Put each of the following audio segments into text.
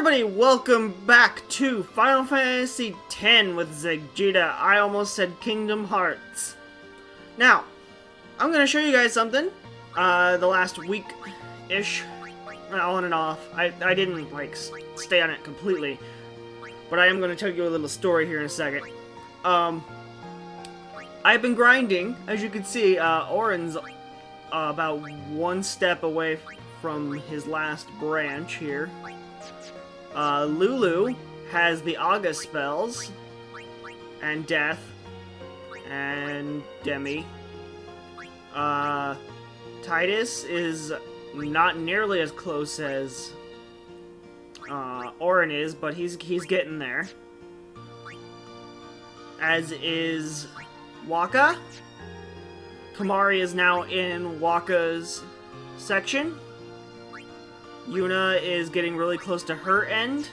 everybody, welcome back to Final Fantasy X with Zegjita. I almost said Kingdom Hearts. Now, I'm going to show you guys something. The last week-ish, on and off. I didn't, like, stay on it completely. But I am going to tell you a little story here in a second. I've been grinding. As you can see, Auron's about one step away from his last branch here. Lulu has the Aga spells, and Death, and Demi. Titus is not nearly as close as Auron is, but he's getting there. As is Wakka. Kamari is now in Wakka's section. Yuna is getting really close to her end.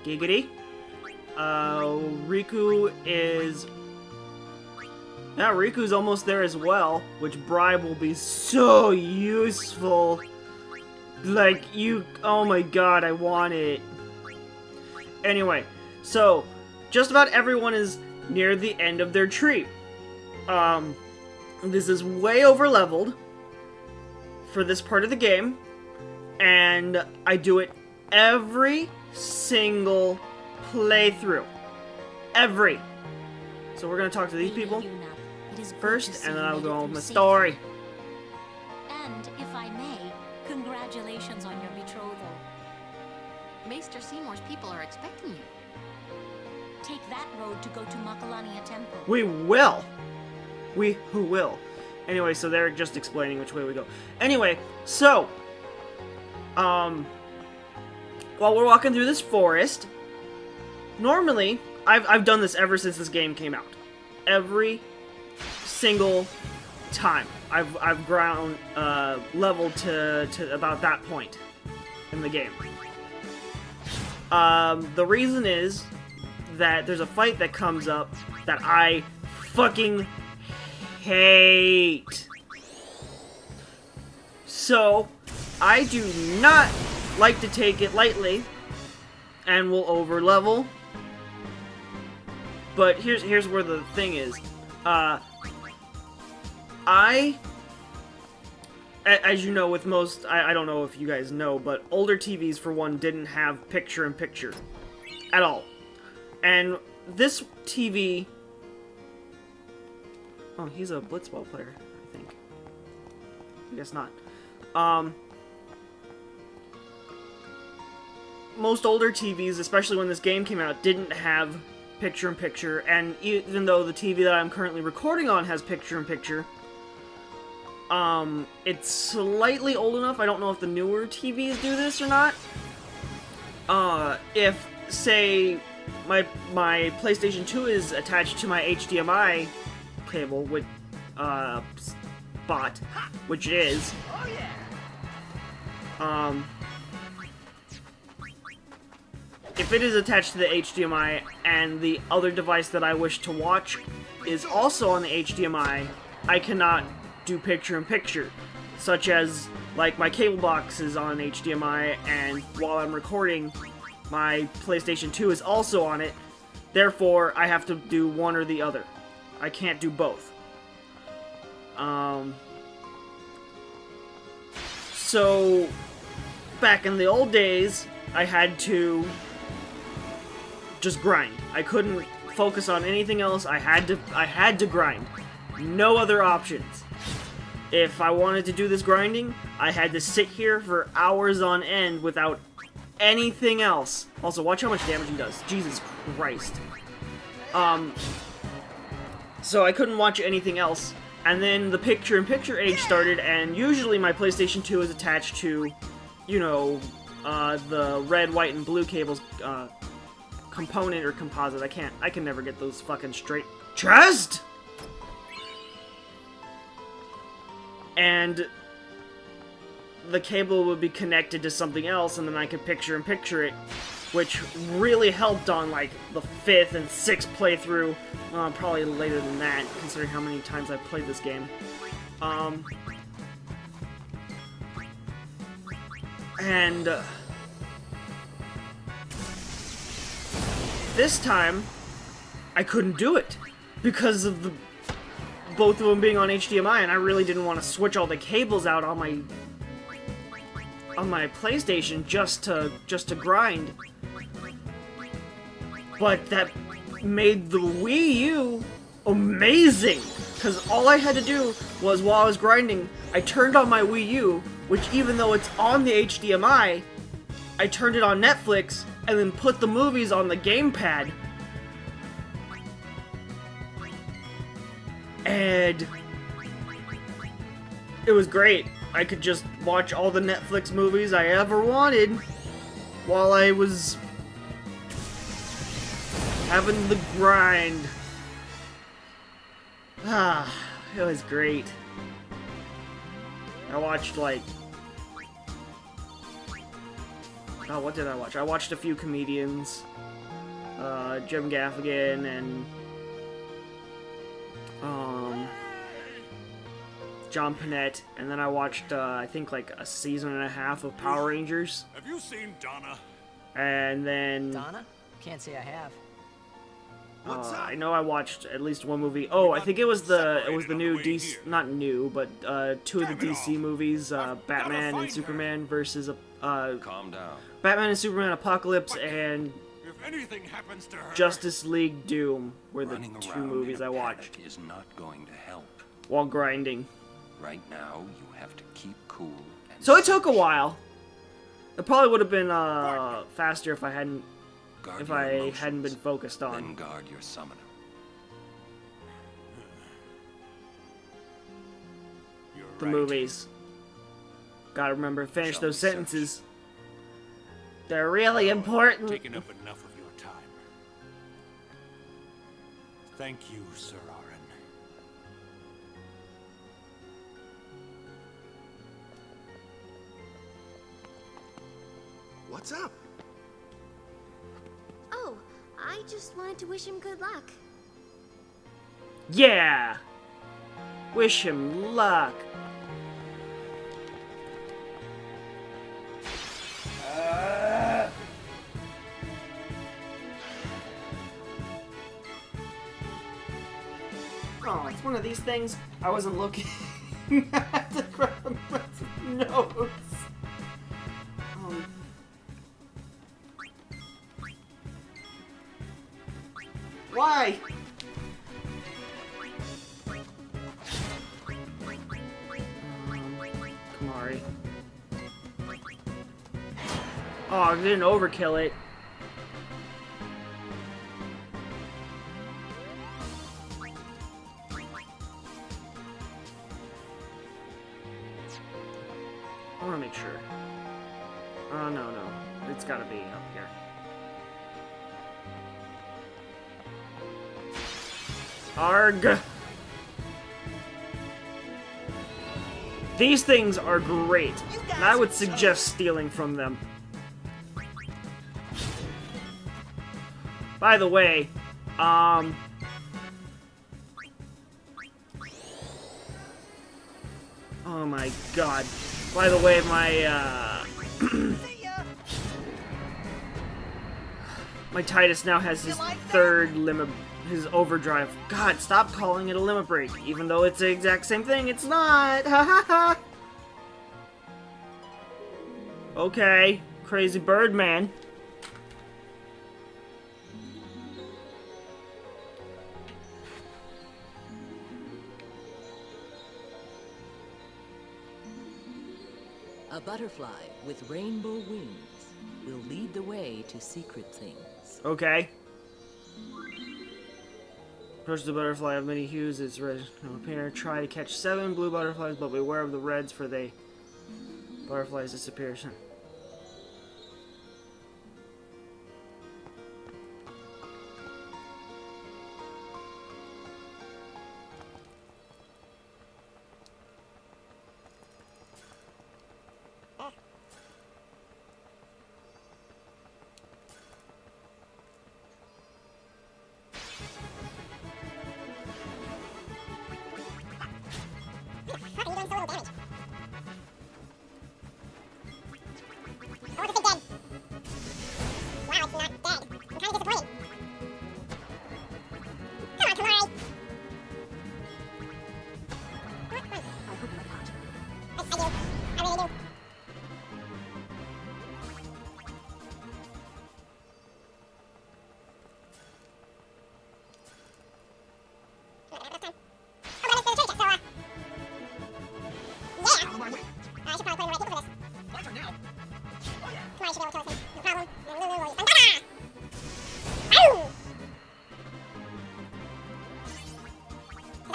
Giggity. Riku is... Yeah, Riku's almost there as well, which Bribe will be so useful. Like, oh my god, I want it. Anyway, so, just about everyone is near the end of their tree. This is way over leveled for this part of the game. And I do it every single playthrough. Every. So we're going to talk to these people first, and then I'll go on with my story. And, if I may, congratulations on your betrothal. Maester Seymour's people are expecting you. Take that road to go to Macalania Temple. We will. Who will. Anyway, so they're just explaining which way we go. Anyway, so... while we're walking through this forest, normally, I've done this ever since this game came out. Every single time I've ground leveled to about that point in the game. The reason is that there's a fight that comes up that I fucking hate. So, I do not like to take it lightly, and will over level. But here's where the thing is. As you know, with most, I don't know if you guys know, but older TVs, for one, didn't have picture-in-picture at all. And this TV... Oh, he's a Blitzball player, I think. I guess not. Most older TVs, especially when this game came out, didn't have picture-in-picture, and even though the TV that I'm currently recording on has picture-in-picture, it's slightly old enough. I don't know if the newer TVs do this or not. If, say, my PlayStation 2 is attached to my HDMI cable with, spot, which it is, if it is attached to the HDMI and the other device that I wish to watch is also on the HDMI, I cannot do picture-in-picture, such as, like, my cable box is on HDMI, and while I'm recording, my PlayStation 2 is also on it, therefore, I have to do one or the other. I can't do both. So, back in the old days, I had to just grind. I couldn't focus on anything else. I had to grind. No other options. If I wanted to do this grinding, I had to sit here for hours on end without anything else. Also, watch how much damage he does. Jesus Christ. So I couldn't watch anything else. And then the picture-in-picture age started, and usually my PlayStation 2 is attached to, you know, the red, white, and blue cables, component or composite. I can never get those fucking straight. Chest! And the cable would be connected to something else, and then I could picture-in-picture it, which really helped on, like, the 5th and 6th playthrough. Probably later than that, considering how many times I've played this game. And this time, I couldn't do it because of both of them being on HDMI, and I really didn't want to switch all the cables out on my PlayStation just to grind. But that made the Wii U amazing, because all I had to do was, while I was grinding, I turned on my Wii U, which, even though it's on the HDMI, I turned it on Netflix and then put the movies on the gamepad. And it was great. I could just watch all the Netflix movies I ever wanted while I was having the grind. Ah, it was great. I watched, like... Oh, what did I watch? I watched a few comedians. Jim Gaffigan and... John Panette. And then I watched, I think, like, a season and a half of Power Rangers. Have you seen Donna? And then... Donna? Can't say I have. I know I watched at least one movie. Oh, I think it was the new DC, not new, but two of the DC movies, Batman and Superman versus Calm down. Batman and Superman Apocalypse and If anything happens to her, Justice League Doom were the running two around movies in I a watched panic is not going to help. while grinding. Right now, you have to keep cool. And So it took a while. It probably would have been faster if I hadn't guard if your I emotions, hadn't been focused then on guard your summoner. You're the right. movies. Gotta remember to finish Shall those we search? sentences. They're really important. Taken up enough of your time. Thank you, Sir Aaron. What's up? Oh, I just wanted to wish him good luck. Yeah! Wish him luck. Oh, it's one of these things. I wasn't looking at the ground notes. Why? Kamari. Oh, I didn't overkill it. I want to make sure. Oh, no. It's gotta be up here. Arg! These things are great, and I would suggest stealing from them. By the way, oh my god. By the way, my, my Titus now has his third limit, his overdrive. God, stop calling it a limit break, even though it's the exact same thing. It's not! Ha ha ha! Okay, crazy bird man. A butterfly with rainbow wings will lead the way to secret things. Okay. Approach the butterfly of many hues. It's red. Appear. Try to catch 7 blue butterflies, but beware of the reds, for they butterflies disappear.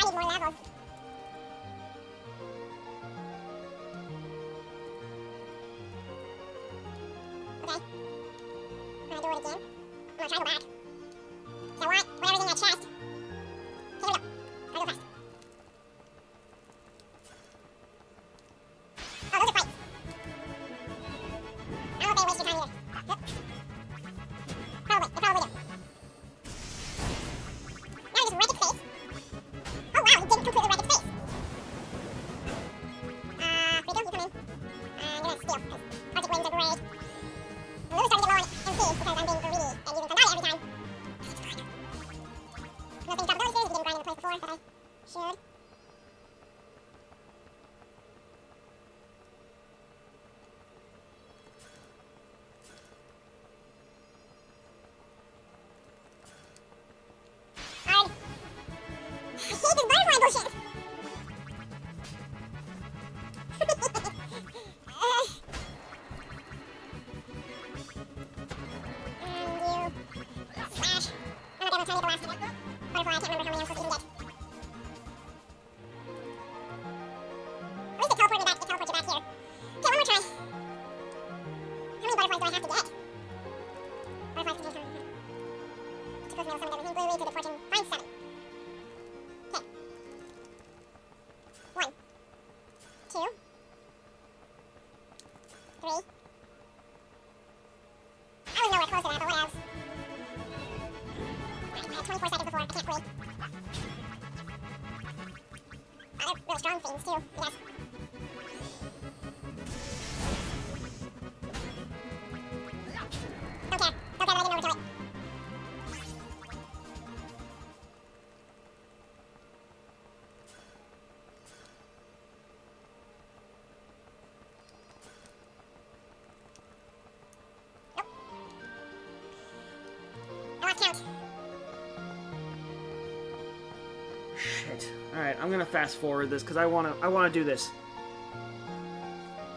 need more levels. Okay. I'm gonna do it again. I'm gonna try to go back. So what everything in that chest. Okay, here we go. Gotta go fast. Oh, those are fights. I don't know if they waste your time either. Yep. Probably. They probably do. Now we just wreck its face. Oh wow, he didn't completely wreck its face. Rico, you come in. I'm gonna steal, because Arctic wings are great. I'm really starting to get low on MP, because I'm being greedy and using Sandali every time. Nothing top ability series, we didn't grind in the place before, but I should. Alright. I hate this butterfly bullshit! And you slash. I'm not gonna tell you the last butterfly, I can't remember how many I'm supposed to even get. At least it teleported me back, it teleports you back here. Okay, one more try. How many butterflies do I have to get? Butterflies contain some. Supposed to know some of everything. Blue lead to the fortune. Find 7. Okay. 1. 2. 3. I was nowhere close to that, but what else? I had 24 seconds before. I can't wait. Oh, they're really strong things, too, I guess. Don't care. Don't care that I didn't overdo it. Nope. I lost count. Shit. Alright, I'm gonna fast forward this because I wanna do this.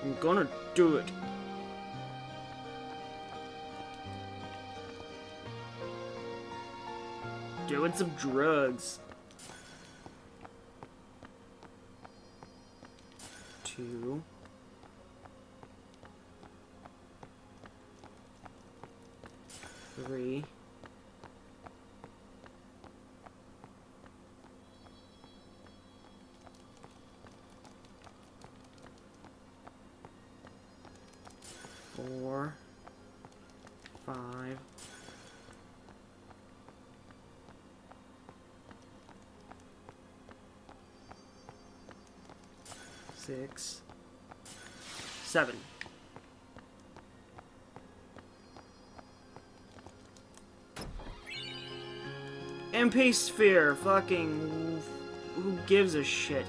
I'm gonna do it. Doing some drugs. 2. 3. 4. 5. 6. 7. MP sphere, fucking who gives a shit?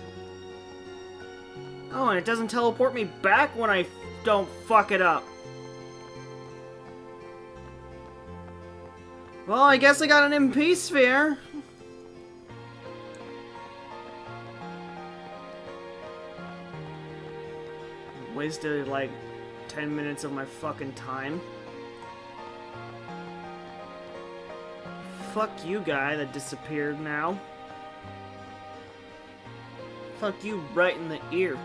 Oh, and it doesn't teleport me back when I don't fuck it up. Well, I guess I got an MP sphere. Wasted like 10 minutes of my fucking time. Fuck you, guy that disappeared now. Fuck you right in the ear.